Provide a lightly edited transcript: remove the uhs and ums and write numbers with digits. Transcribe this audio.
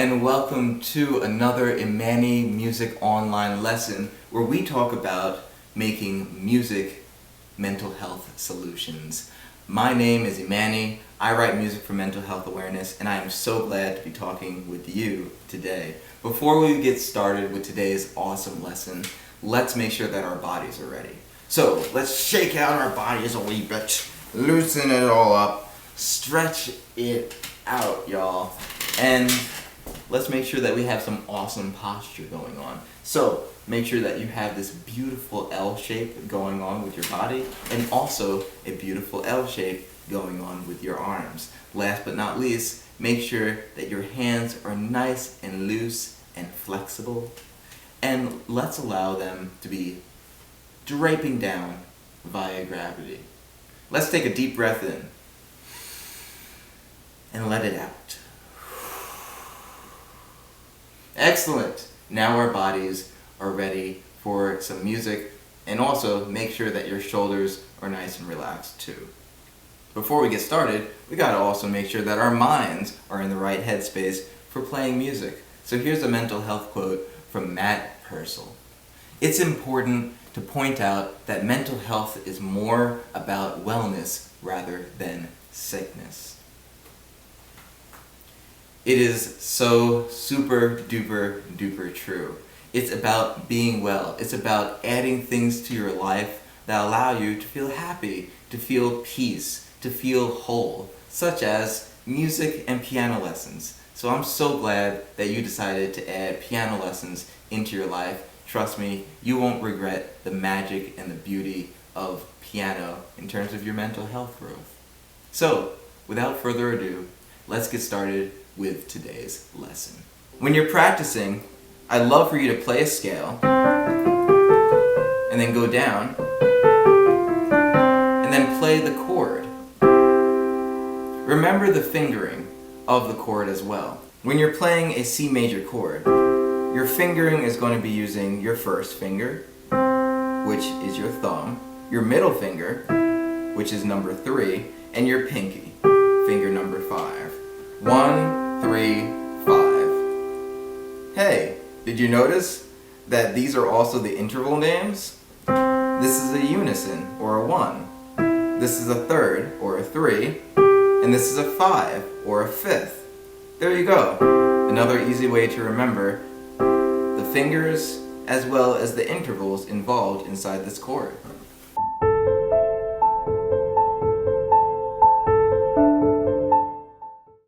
and welcome to another Imanni Music Online lesson where we talk about making music mental health solutions. My name is Imanni. I write music for mental health awareness, and I am so glad to be talking with you today. Before we get started with today's awesome lesson, let's make sure that our bodies are ready. So let's shake out our bodies a wee bit, loosen it all up, stretch it out, y'all, and let's make sure that we have some awesome posture going on. So make sure that you have this beautiful L shape going on with your body, and also a beautiful L shape going on with your arms. Last but not least, make sure that your hands are nice and loose and flexible, and let's allow them to be draping down via gravity. Let's take a deep breath in and let it out. Excellent! Now our bodies are ready for some music, and also make sure that your shoulders are nice and relaxed too. Before we get started, we gotta also make sure that our minds are in the right headspace for playing music. So here's a mental health quote from Matt Purcell. It's important to point out that mental health is more about wellness rather than sickness. It is so super duper duper true. It's about being well. It's about adding things to your life that allow you to feel happy, to feel peace, to feel whole, such as music and piano lessons. So I'm so glad that you decided to add piano lessons into your life. Trust me, you won't regret the magic and the beauty of piano in terms of your mental health growth. So, without further ado, let's get started with today's lesson. When you're practicing, I'd love for you to play a scale, and then go down, and then play the chord. Remember the fingering of the chord as well. When you're playing a C major chord, your fingering is going to be using your first finger, which is your thumb, your middle finger, which is number 3, and your pinky, finger number 5. 1, 3, 5. Hey, did you notice that these are also the interval names? This is a unison, or a 1. This is a third, or a 3. And this is a 5, or a 5th. There you go. Another easy way to remember the fingers as well as the intervals involved inside this chord.